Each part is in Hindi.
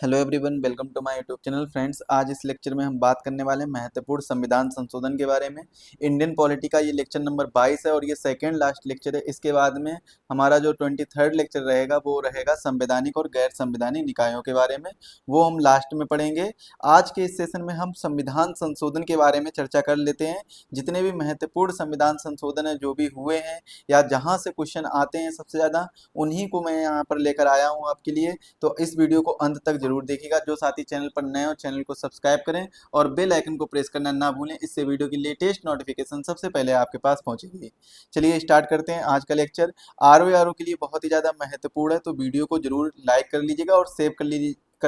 Hello everyone, welcome to my YouTube channel. Friends, आज इस लेक्चर में हम बात करने वाले हैं महत्वपूर्ण संविधान संशोधन के बारे में। इंडियन पॉलिटी का ये लेक्चर नंबर 22 है और ये सेकंड लास्ट लेक्चर है। इसके बाद में हमारा जो 23rd लेक्चर रहेगा वो रहेगा संवैधानिक और गैर संवैधानिक निकायों के बारे में। वो हम लास्ट में पढ़ेंगे। आज के इस सेशन में हम संविधान संशोधन के बारे में चर्चा कर लेते हैं। जितने भी महत्वपूर्ण संविधान संशोधन है जो भी हुए हैं या जहाँ से क्वेश्चन आते हैं सबसे ज़्यादा, उन्हीं को मैं यहाँ पर लेकर आया हूँ आपके लिए। तो इस वीडियो को अंत तक जरूर देखिएगा। जो साथी चैनल पर नए हो चैनल को सब्सक्राइब करें और बेल आइकन को प्रेस करना ना भूलें। इससे वीडियो की लेटेस्ट नोटिफिकेशन सबसे पहले आपके पास पहुंचेगी। चलिए स्टार्ट करते हैं आज का लेक्चर। आरओ के लिए बहुत ही ज़्यादा महत्वपूर्ण है, तो वीडियो को जरूर लाइक कर लीजिएगा और सेव कर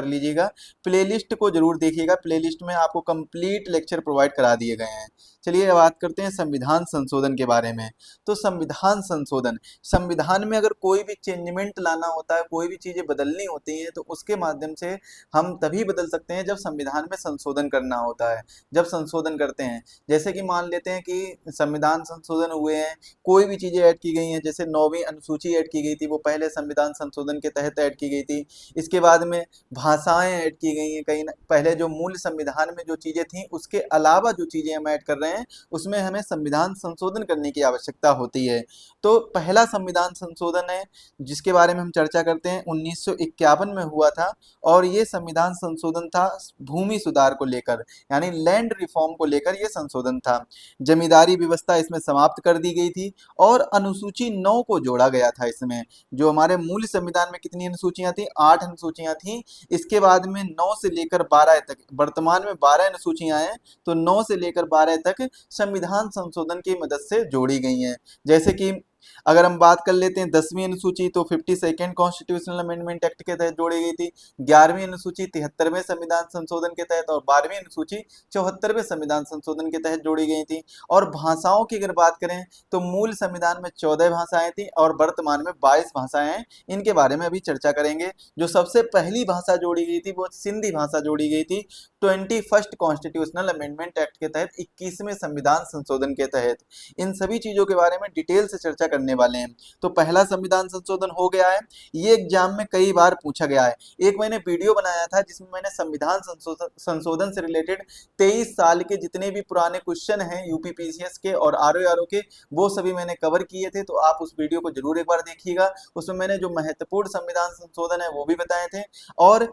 लीजिएगा। प्लेलिस्ट को जरूर देखिएगा, प्लेलिस्ट में आपको कंप्लीट लेक्चर प्रोवाइड करा दिए गए हैं। चलिए बात करते हैं संविधान संशोधन के बारे में। तो संविधान संशोधन, संविधान में अगर कोई भी चेंजमेंट लाना होता है, कोई भी चीज़ें बदलनी होती हैं, तो उसके माध्यम से हम तभी बदल सकते हैं जब संविधान में संशोधन करना होता है। जब संशोधन करते हैं, जैसे कि मान लेते हैं कि संविधान संशोधन हुए हैं, कोई भी चीज़ें ऐड की गई हैं, जैसे 9वीं अनुसूची ऐड की गई थी, वो पहले संविधान संशोधन के तहत ऐड की गई थी। इसके बाद में भाषाएं ऐड की गई हैं, कहीं पहले जो मूल संविधान में जो चीज़ें थी उसके अलावा जो चीज़ें हम ऐड कर रहे हैं उसमें हमें संविधान संशोधन करने की आवश्यकता होती है। तो पहला संविधान संशोधन है जिसके बारे में हम चर्चा करते हैं, 1951 में हुआ था। और ये संविधान संशोधन था भूमि सुधार को लेकर, यानी लैंड रिफॉर्म को लेकर ये संशोधन था। जमींदारी व्यवस्था इसमें समाप्त कर दी गई थी और अनुसूची 9 को जोड़ा गया था इसमें। जो हमारे मूल संविधान में कितनी अनुसूचियां थी? 8 अनुसूचियां थी। इसके बाद में 9 से लेकर 12 तक, वर्तमान में 12 अनुसूचियां हैं, तो 9 से लेकर 12 तक संविधान संशोधन की मदद से जोड़ी गई हैं। जैसे कि अगर हम बात कर लेते हैं 10वीं अनुसूची, तो 52nd कॉन्स्टिट्यूशनल अमेंडमेंट एक्ट के तहत जोड़ी गई थी। 11वीं अनुसूची 73वें संविधान संशोधन के तहत और 12वीं अनुसूची 74वें संविधान संशोधन के तहत जोड़ी गई थी। और भाषाओं की अगर बात करें तो मूल संविधान में 14 भाषाएं थी और वर्तमान में 22 भाषाएं हैं। इनके बारे में अभी चर्चा करेंगे। जो सबसे पहली भाषा जोड़ी गई थी वो सिंधी भाषा जोड़ी गई थी 21st कॉन्स्टिट्यूशनल अमेंडमेंट एक्ट के तहत, 21वें संविधान संशोधन के तहत। इन सभी चीजों के बारे में डिटेल से चर्चा करने वाले हैं। तो पहला संविधान संशोधन हो गया है, ये एग्जाम में कई बार पूछा गया है। एक मैंने वीडियो बनाया था जिसमें मैंने संविधान संशोधन से रिलेटेड 23 साल के जितने भी पुराने क्वेश्चन हैं यूपीपीसीएस के और आरओ के, वो सभी मैंने कवर किए थे। तो आप उस वीडियो को जरूर एक बार देखिएगा। उसमें मैंने जो महत्वपूर्ण संविधान संशोधन है वो भी बताए थे और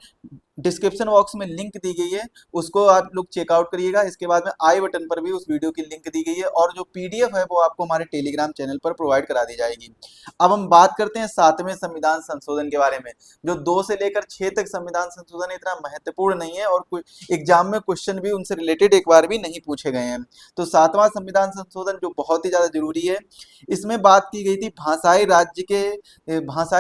डिस्क्रिप्शन बॉक्स में लिंक दी गई है, उसको आप लोग चेकआउट करिएगा। इसके बाद में आई बटन पर भी उस वीडियो की लिंक दी गई है और जो पीडीएफ है वो आपको हमारे टेलीग्राम चैनल पर प्रोवाइड करा दी जाएगी। अब हम बात करते हैं 7वें संविधान संशोधन के बारे में। जो 2 से लेकर 6 तक संविधान संशोधन इतना महत्वपूर्ण नहीं है और कोई एग्जाम में क्वेश्चन भी उनसे रिलेटेड एक बार भी नहीं पूछे गए हैं। तो 7वां संविधान संशोधन जो बहुत ही ज्यादा जरूरी है, इसमें बात की गई थी भाषाई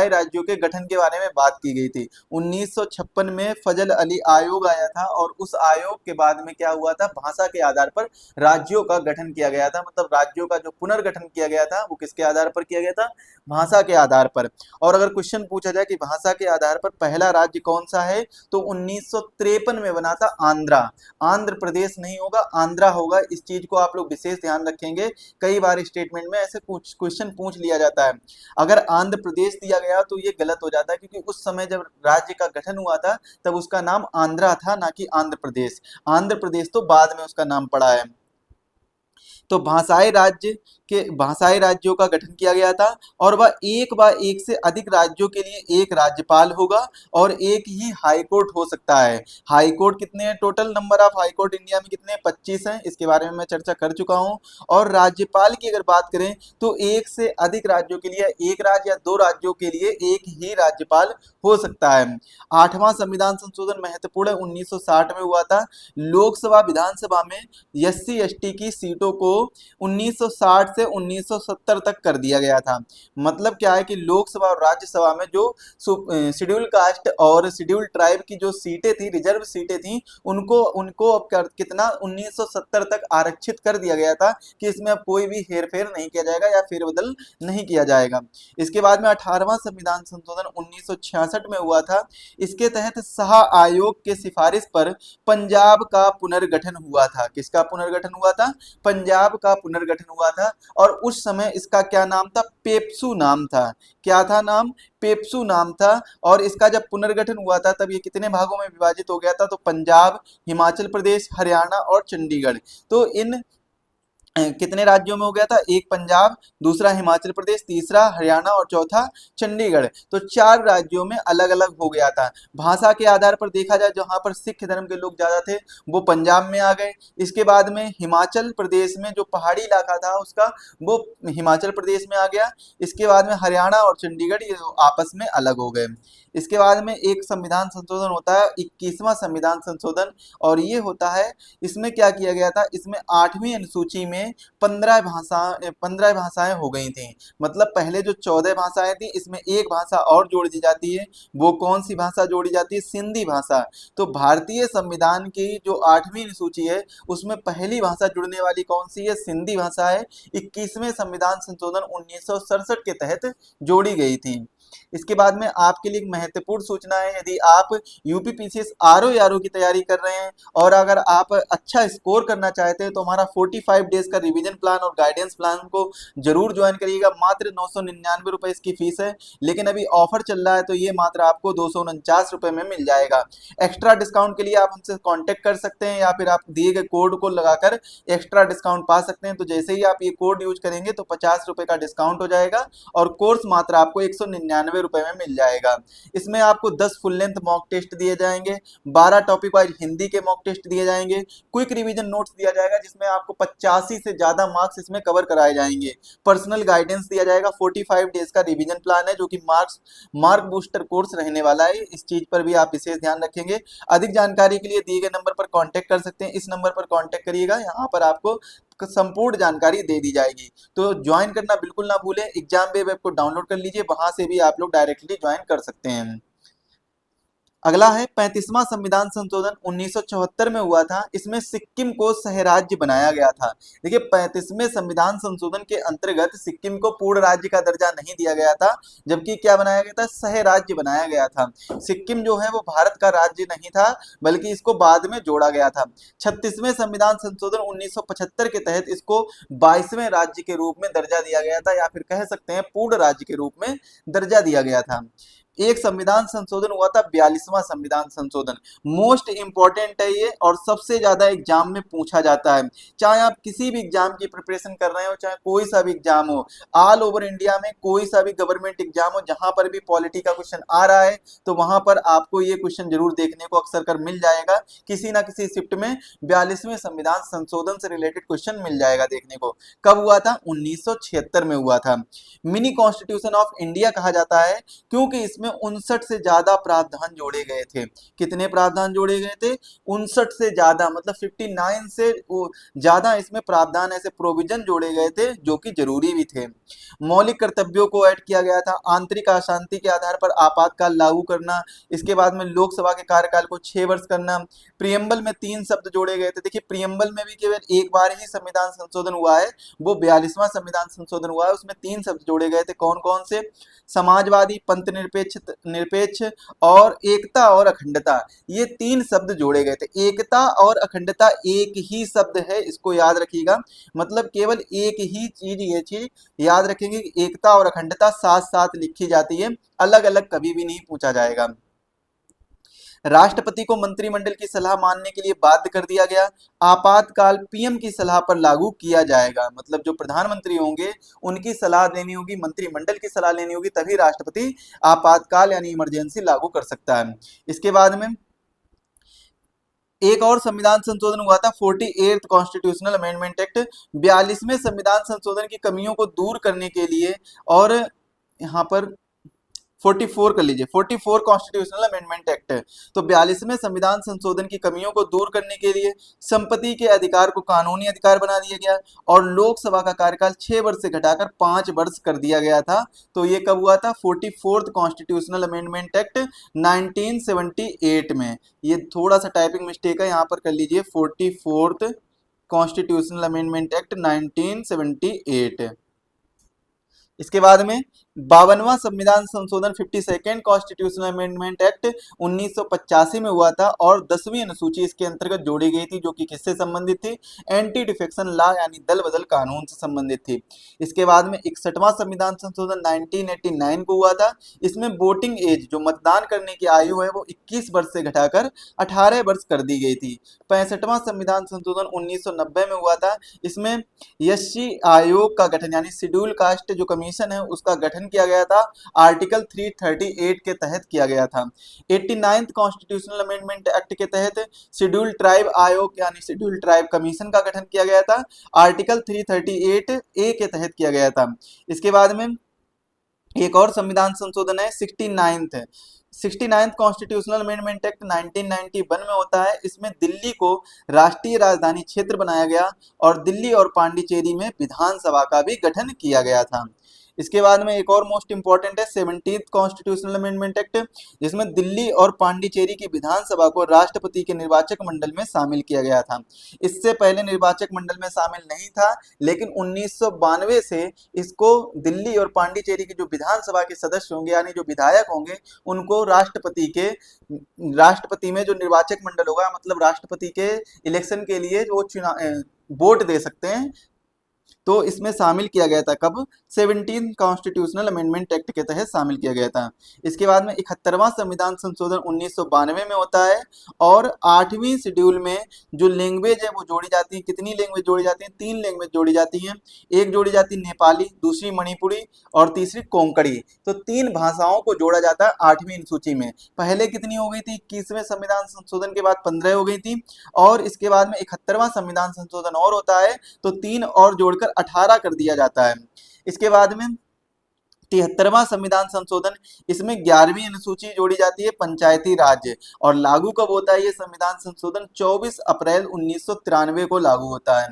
राज्यों के गठन के बारे में बात की गई थी। 1956 में फजल अली आयोग आया था और उस आयोग के बाद में क्या हुआ था, भाषा के आधार पर राज्यों का गठन किया गया था। मतलब राज्यों का जो पुनर्गठन किया गया था वो किसके आधार पर किया गया था? भाषा के आधार पर। और अगर क्वेश्चन पूछा जाए कि भाषा के आधार पर पहला राज्य कौन सा है, तो 1953 में बना था आंध्रा। आंध्र प्रदेश नहीं होगा, आंध्रा होगा। इस चीज को आप लोग विशेष ध्यान रखेंगे। कई बार स्टेटमेंट में ऐसे कुछ क्वेश्चन पूछ लिया जाता है। अगर आंध्र प्रदेश दिया गया तो ये गलत हो जाता है, क्योंकि उस समय जब राज्य का गठन हुआ था तब उसका नाम आंध्रा था, ना कि आंध्र प्रदेश। आंध्र प्रदेश तो बाद में उसका नाम पड़ा है। तो भाषाई राज्यों का गठन किया गया था और वह एक से अधिक राज्यों के लिए एक राज्यपाल होगा और एक ही हाई कोर्ट हो सकता है। हाई कोर्ट कितने हैं? Total number of high court India में कितने हैं? 25 हैं। इसके बारे में मैं चर्चा कर चुका हूं। और राज्यपाल की अगर बात करें तो एक से अधिक राज्यों के लिए, एक राज्य या 2 राज्यों के लिए एक ही राज्यपाल हो सकता है। 8वां संविधान संशोधन महत्वपूर्ण है, 1960 में हुआ था। लोकसभा विधानसभा में एससी एसटी की सीटों को 1960 से 1970 तक कर दिया गया था। मतलब क्या है कि लोकसभा और राज्यसभा में जो शेड्यूल कास्ट और शेड्यूल ट्राइब की जो सीटें थी, रिजर्व सीटें थी, उनको उनको अब कितना 1970 तक आरक्षित कर दिया गया था कि इसमें अब कोई भी हेरफेर नहीं किया जाएगा या फेरबदल नहीं किया जाएगा। इसके बाद में 18वां संविधान संशोधन 1966 में हुआ था। इसके तहत शाह आयोग के सिफारिश पर पंजाब का पुनर्गठन हुआ था। किसका पुनर्गठन हुआ था? पंजाब पंजाब का पुनर्गठन हुआ था और उस समय इसका क्या नाम था, पेप्सू नाम था। क्या था नाम, पेप्सू नाम था। और इसका जब पुनर्गठन हुआ था तब ये कितने भागों में विभाजित हो गया था, तो पंजाब, हिमाचल प्रदेश, हरियाणा और चंडीगढ़। तो इन कितने राज्यों में हो गया था, एक पंजाब, दूसरा हिमाचल प्रदेश, तीसरा हरियाणा और चौथा चंडीगढ़। तो 4 राज्यों में अलग अलग हो गया था। भाषा के आधार पर देखा जाए, जहां पर सिख धर्म के लोग ज्यादा थे वो पंजाब में आ गए। इसके बाद में हिमाचल प्रदेश में जो पहाड़ी इलाका था उसका, वो हिमाचल प्रदेश में आ गया। इसके बाद में हरियाणा और चंडीगढ़ ये आपस में अलग हो गए। इसके बाद में एक संविधान संशोधन होता है, 21वां संविधान संशोधन, और ये होता है, इसमें क्या किया गया था, इसमें 8वीं अनुसूची में 15 भाषाएं हो गई थी। मतलब पहले जो 14 भाषाएं थी, इसमें एक भाषा और जोड़ दी जाती है। वो कौन सी भाषा जोड़ी जाती है, सिंधी भाषा। तो भारतीय संविधान की जो 8वीं अनुसूची है उसमें पहली भाषा जुड़ने वाली कौन सी है, सिंधी भाषा है। 21वें संविधान संशोधन 1967 के तहत जोड़ी गई थी। इसके बाद में आपके लिए एक महत्वपूर्ण सूचना है, यदि आप यूपी पीसीएस आरओ की तैयारी कर रहे हैं और अगर आप अच्छा स्कोर करना चाहते हैं तो हमारा 45 डेज का रिवीजन प्लान और गाइडेंस प्लान को जरूर ज्वाइन करिएगा। मात्र 999 रुपए इसकी फीस है, लेकिन अभी ऑफर चल रहा है तो ये मात्र आपको 249 रुपए में मिल जाएगा। एक्स्ट्रा डिस्काउंट के लिए आप हमसे कांटेक्ट कर सकते हैं या फिर आप दिए गए कोड को लगाकर एक्स्ट्रा डिस्काउंट पा सकते हैं। तो जैसे ही आप ये कोड यूज करेंगे तो 50 रुपए का डिस्काउंट हो जाएगा और कोर्स मात्र आपको 199 रुपए में मिल जाएगा। इसमें आपको 10 फुल लेंथ मॉक टेस्ट दिए जाएंगे, 12 टॉपिक वाइज हिंदी के मॉक टेस्ट दिए जाएंगे, क्विक रिवीजन नोट्स दिया जाएगा जिसमें आपको 85 से ज्यादा मार्क्स इसमें कवर कराए जाएंगे, पर्सनल गाइडेंस दिया जाएगा, 45 डेज का रिवीजन प्लान है जो कि मार्क बूस्टर कोर्स रहने वाला है। इस चीज पर भी आप विशेष ध्यान रखेंगे। अधिक जानकारी के लिए दिए गए नंबर पर कांटेक्ट कर सकते हैं, इस नंबर पर कांटेक्ट करिएगा, यहाँ पर आपको संपूर्ण जानकारी दे दी जाएगी। तो ज्वाइन करना बिल्कुल ना भूलें। एग्जाम वेब ऐप को डाउनलोड कर लीजिए, वहां से भी आप लोग डायरेक्टली ज्वाइन कर सकते हैं। अगला है 35वां संविधान संशोधन 1974 में हुआ था। इसमें सिक्किम को सहराज्य बनाया गया था। देखिए 35वें संविधान संशोधन के अंतर्गत सिक्किम को पूर्ण राज्य का दर्जा नहीं दिया गया था, जबकि क्या बनाया गया था, सहराज्य बनाया गया था। सिक्किम जो है वो भारत का राज्य नहीं था, बल्कि इसको बाद में जोड़ा गया था। 36वें संविधान संशोधन 1975 के तहत इसको 22वें राज्य के रूप में दर्जा दिया गया था, या फिर कह सकते हैं पूर्ण राज्य के रूप में दर्जा दिया गया था। एक संविधान संशोधन हुआ था, 42वां संविधान संशोधन। मोस्ट इंपॉर्टेंट है ये और सबसे ज्यादा एग्जाम में पूछा जाता है। चाहे आप किसी भी एग्जाम की प्रिपरेशन कर रहे हो, चाहे कोई सा भी एग्जाम हो, ऑल ओवर इंडिया में कोई सा भी गवर्नमेंट एग्जाम हो, जहां पर भी पॉलिटी का क्वेश्चन आ रहा है तो वहां पर आपको ये क्वेश्चन जरूर देखने को अक्सर कर मिल जाएगा। किसी ना किसी शिफ्ट में 42वें संविधान संशोधन से रिलेटेड क्वेश्चन मिल जाएगा देखने को। कब हुआ था, 1976 में हुआ था। मिनी कॉन्स्टिट्यूशन ऑफ इंडिया कहा जाता है क्योंकि इसमें 59 से ज्यादा प्रावधान जोड़े गए थे। कितने प्रावधान जोड़े गए थे, 59 से ज्यादा, मतलब 59 से ज्यादा इसमें प्रावधान, ऐसे प्रोविजन जोड़े गए थे जो कि जरूरी भी थे। मौलिक कर्तव्यों को ऐड किया गया था। आंतरिक अशांति के आधार पर आपातकाल लागू करना, इसके बाद में लोकसभा के कार्यकाल को 6 वर्ष करना। प्रियम्बल में 3 शब्द जोड़े गए थे। देखिए प्रियम्बल में भी केवल एक बार ही संविधान संशोधन हुआ है, वो 42वां संविधान संशोधन हुआ है, उसमें 3 शब्द जोड़े गए थे। कौन कौन से, समाजवादी, पंथ निरपेक्ष और एकता और अखंडता, ये 3 शब्द जोड़े गए थे। एकता और अखंडता एक ही शब्द है, इसको याद रखिएगा। मतलब केवल एक ही चीज, ये चीज याद रखेंगे कि एकता और अखंडता साथ साथ लिखी जाती है, अलग अलग कभी भी नहीं पूछा जाएगा। राष्ट्रपति को मंत्रिमंडल की सलाह मानने के लिए बाध्य कर दिया गया। आपातकाल पीएम की सलाह पर लागू किया जाएगा। मतलब जो प्रधानमंत्री होंगे उनकी सलाह लेनी होगी, मंत्रिमंडल की सलाह लेनी होगी, तभी राष्ट्रपति आपातकाल यानी इमरजेंसी लागू कर सकता है। इसके बाद में एक और संविधान संशोधन हुआ था, 48th कॉन्स्टिट्यूशनल अमेंडमेंट एक्ट। 42वें संविधान संशोधन की कमियों को दूर करने के लिए, और यहाँ पर 44 कर लीजिए, 44 कॉन्स्टिट्यूशनल अमेंडमेंट एक्ट। तो 42वें संविधान संशोधन की कमियों को दूर करने के लिए संपत्ति के अधिकार को कानूनी अधिकार बना दिया गया और लोकसभा का कार्यकाल 6 वर्ष से घटाकर 5 वर्ष कर दिया गया था। तो ये कब हुआ था, 44th कॉन्स्टिट्यूशनल अमेंडमेंट एक्ट 1978 में। ये थोड़ा सा टाइपिंग मिस्टेक है, यहाँ पर कर लीजिए 44th कॉन्स्टिट्यूशनल अमेंडमेंट एक्ट 1978। इसके बाद में 52वां संविधान संशोधन 52nd कॉन्स्टिट्यूशनल अमेंडमेंट एक्ट 1985 में हुआ था और 10वीं अनुसूची इसके अंतर्गत जोड़ी गई थी, जो कि किससे संबंधित थी? एंटी डिफेक्शन लॉ यानी दल बदल कानून से संबंधित थी। इसके बाद में 61वां संविधान संशोधन 1989 को हुआ था। इसमें वोटिंग एज, जो मतदान करने की आयु है, वो 21 वर्ष से घटाकर 18 वर्ष कर दी गई थी। 65वां संविधान संशोधन 1990 में हुआ था। इसमें एससी आयोग का गठन यानी शेड्यूल कास्ट जो कमीशन है उसका गठन किया गया था, आर्टिकल 338 के तहत किया गया था। 89th कॉन्स्टिट्यूशनल अमेंडमेंट एक्ट के तहत शेड्यूल ट्राइब आयोग यानी शेड्यूल ट्राइब कमीशन का गठन किया गया था, आर्टिकल 338 ए के तहत किया गया था। इसके बाद में एक और संविधान संशोधन है 69th कॉन्स्टिट्यूशनल अमेंडमेंट एक्ट 1991 में होता है। इसमें दिल्ली को राष्ट्रीय राजधानी क्षेत्र बनाया गया और दिल्ली और पांडिचेरी में विधानसभा का भी गठन किया गया था। इसके बाद में एक और मोस्ट इंपॉर्टेंट है 17th कॉन्स्टिट्यूशनल अमेंडमेंट एक्ट, जिसमें दिल्ली और पांडिचेरी की विधानसभा को राष्ट्रपति के निर्वाचक मंडल में शामिल किया गया था। इससे पहले निर्वाचक मंडल में शामिल नहीं था, लेकिन 1992 से इसको दिल्ली और पांडिचेरी के जो विधानसभा के सदस्य होंगे यानी जो विधायक होंगे उनको राष्ट्रपति में जो निर्वाचक मंडल होगा, मतलब राष्ट्रपति के इलेक्शन के लिए वो चुनाव वोट दे सकते हैं, तो इसमें शामिल किया गया था। कब? 17 कॉन्स्टिट्यूशनल अमेंडमेंट एक्ट के तहत शामिल किया गया था। इसके बाद में 71वां संविधान संशोधन 1992 में होता है और 8वीं शेड्यूल में जो लैंग्वेज है वो जोड़ी जाती है। कितनी लैंग्वेज जोड़ी जाती है? 3 लैंग्वेज जोड़ी जाती हैं। एक जोड़ी जाती है नेपाली, दूसरी मणिपुरी और तीसरी कोंकणी। तो 3 भाषाओं को जोड़ा जाता है 8वीं अनुसूची में। पहले कितनी हो गई थी? 21वें संविधान संशोधन के बाद 15 हो गई थी और इसके बाद में 71वां संविधान संशोधन और होता है तो 3 और जोड़कर 18 कर दिया जाता है। इसके बाद में 73वां संविधान संशोधन, इसमें 11वीं अनुसूची जोड़ी जाती है पंचायती राज, और लागू कब होता है ये संविधान संशोधन? 24 अप्रैल 1993 को लागू होता है।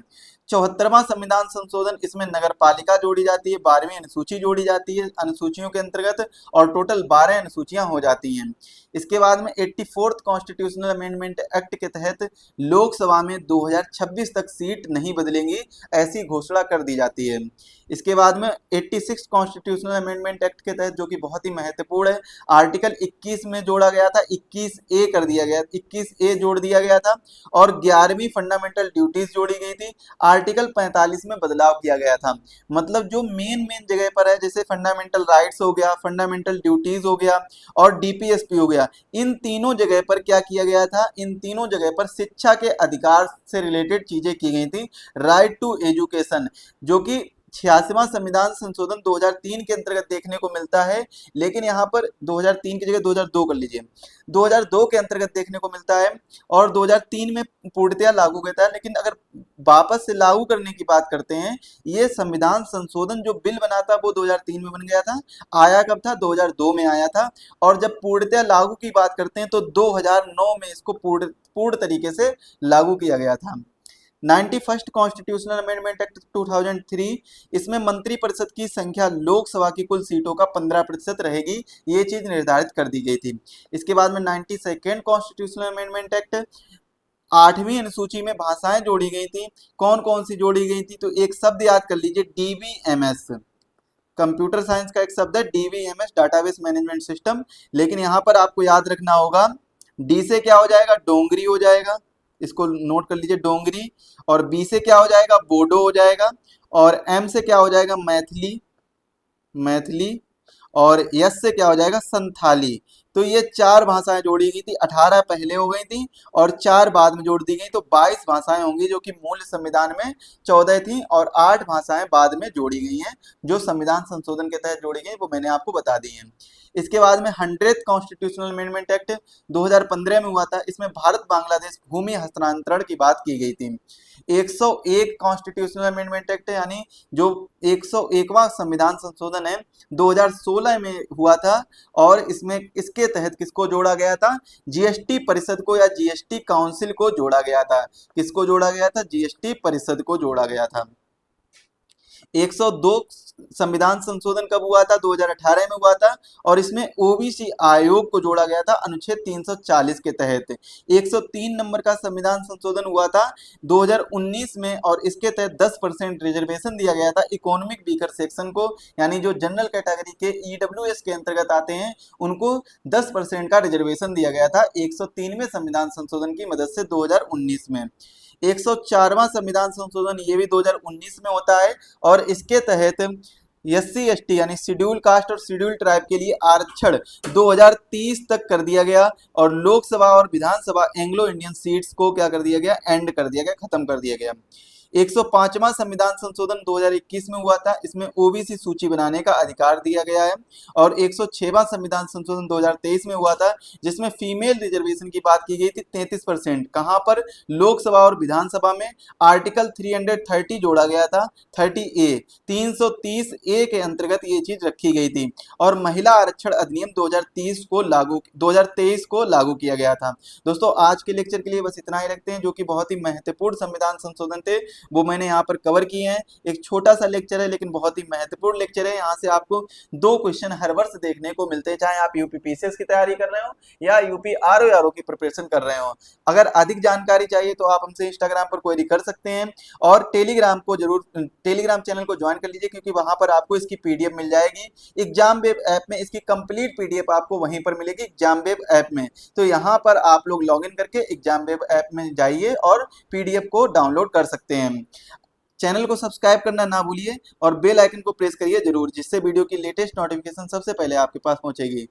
74वां संविधान संशोधन, इसमें नगर पालिका जोड़ी जाती है, 12वीं अनुसूची जोड़ी जाती है अनुसूचियों के अंतर्गत और टोटल 12 अनुसूचियां हो जाती हैं। इसके बाद में 84th कॉन्स्टिट्यूशनल अमेंडमेंट एक्ट के तहत लोकसभा में 2026 तक सीट नहीं बदलेंगी, ऐसी घोषणा कर दी जाती है। इसके बाद में 86 कॉन्स्टिट्यूशनल अमेंडमेंट एक्ट के तहत, जो कि बहुत ही महत्वपूर्ण है, आर्टिकल 21 में जोड़ा गया था, 21A कर दिया गया, 21A जोड़ दिया गया था और 11वीं फंडामेंटल ड्यूटीज जोड़ी गई थी। आर्टिकल 45 में बदलाव किया गया था। मतलब जो मेन जगह पर है, जैसे फंडामेंटल राइट्स हो गया, फंडामेंटल ड्यूटीज हो गया और डीपीएसपी हो गया, इन तीनों जगह पर क्या किया गया था? इन तीनों जगह पर शिक्षा के अधिकार से रिलेटेड चीजें की गई थी। राइट टू एजुकेशन, जो कि 86वां संविधान संशोधन 2003 के अंतर्गत देखने को मिलता है, लेकिन यहाँ पर 2003 की जगह 2002 कर लीजिए, 2002 के अंतर्गत देखने को मिलता है और 2003 में पूर्णतया लागू होता है। लेकिन अगर वापस से लागू करने की बात करते हैं, ये संविधान संशोधन जो बिल बना था वो 2003 में बन गया था, आया कब था? 2002 में आया था। और जब पूर्णतया लागू की बात करते हैं तो 2009 में इसको पूर्ण तरीके से लागू किया गया था। 91st कॉन्स्टिट्यूशनल अमेंडमेंट एक्ट 2003, इसमें मंत्रिपरिषद की संख्या लोकसभा की कुल सीटों का 15% रहेगी, ये चीज निर्धारित कर दी गई थी। इसके बाद में 92nd कॉन्स्टिट्यूशनल अमेंडमेंट एक्ट, 8वीं अनुसूची में भाषाएं जोड़ी गई थी। कौन कौन सी जोड़ी गई थी? तो एक शब्द याद कर लीजिए, डीबीएमएस, कंप्यूटर साइंस का एक शब्द है डीबीएमएस, डाटाबेस मैनेजमेंट सिस्टम। लेकिन यहाँ पर आपको याद रखना होगा, डी से क्या हो जाएगा? डोंगरी हो जाएगा, इसको नोट कर लीजिए, डोंगरी। और बी से क्या हो जाएगा? बोडो हो जाएगा। और एम से क्या हो जाएगा? मैथिली, मैथिली। और यस से क्या हो जाएगा? संथाली। तो ये 4 भाषाएं जोड़ी गई थी, 18 पहले हो गई थी और 4 बाद में जोड़ दी गई, तो 22 भाषाएं होंगी, जो कि मूल संविधान में 14 थी और 8 भाषाएं बाद में जोड़ी गई हैं, जो संविधान संशोधन के तहत जोड़ी गई, वो मैंने आपको बता दी है। इसके बाद में 100th कॉन्स्टिट्यूशनल अमेंडमेंट एक्ट 2015 में हुआ था। इसमें भारत बांग्लादेश भूमि हस्तांतरण की बात की गई थी। 101 कॉन्स्टिट्यूशनल अमेंडमेंट एक्ट यानी जो 101वां संविधान संशोधन है, 2016 में हुआ था और इसमें इसके तहत किसको जोड़ा गया था? जीएसटी परिषद को या जीएसटी काउंसिल को जोड़ा गया था। किसको जोड़ा गया था? जीएसटी परिषद को जोड़ा गया था। 102 संविधान संशोधन कब हुआ था? 2018 में हुआ था, और इसमें ओबीसी आयोग को जोड़ा गया था अनुच्छेद 340 के तहत। 103 नंबर का संविधान संशोधन हुआ था 2019 में, और इसके तहत 10% रिजर्वेशन दिया गया था इकोनॉमिक वीकर सेक्शन को, यानी जो जनरल कैटेगरी के ईडब्ल्यूएस के अंतर्गत आते हैं उनको 10% का रिजर्वेशन दिया गया था 103वें संविधान संशोधन की मदद से 2019 में। 104वां संविधान संशोधन ये भी 2019 में होता है, और इसके तहत SC ST यानी शेड्यूल कास्ट और शेड्यूल ट्राइब के लिए आरक्षण 2030 तक कर दिया गया, और लोकसभा और विधानसभा एंग्लो इंडियन सीट्स को क्या कर दिया गया? एंड कर दिया गया, खत्म कर दिया गया। 105वां संविधान संशोधन 2021 में हुआ था, इसमें ओबीसी सूची बनाने का अधिकार दिया गया है। और 106वां संविधान संशोधन 2023 में हुआ था, जिसमें फीमेल रिजर्वेशन की बात की गई थी 33%। कहां पर? लोकसभा और विधानसभा में आर्टिकल 330 जोड़ा गया था, 30A 330A के अंतर्गत ये चीज रखी गई थी। और महिला आरक्षण अधिनियम 2023 को लागू किया गया था। दोस्तों आज के लेक्चर के लिए बस इतना ही रखते हैं, जो कि बहुत ही महत्वपूर्ण संविधान संशोधन थे वो मैंने यहाँ पर कवर किए हैं। एक छोटा सा लेक्चर है लेकिन बहुत ही महत्वपूर्ण लेक्चर है। यहाँ से आपको 2 क्वेश्चन हर वर्ष देखने को मिलते हैं, चाहे आप यूपी पीसीएस की तैयारी कर रहे हो या यूपी आरओ की प्रिपरेशन कर रहे हो। अगर अधिक जानकारी चाहिए तो आप हमसे इंस्टाग्राम पर क्वेरी कर सकते हैं, और टेलीग्राम चैनल को ज्वाइन कर लीजिए, क्योंकि वहां पर आपको इसकी पीडीएफ मिल जाएगी। एग्जाम वेब ऐप में इसकी कंप्लीट पीडीएफ आपको वहीं पर मिलेगी, एग्जाम वेब ऐप में। तो यहाँ पर आप लोग लॉग इन करके एग्जाम वेब ऐप में जाइए और पीडीएफ को डाउनलोड कर सकते हैं। चैनल को सब्सक्राइब करना ना भूलिए, और बेल आइकन को प्रेस करिए जरूर, जिससे वीडियो की लेटेस्ट नोटिफिकेशन सबसे पहले आपके पास पहुंचेगी।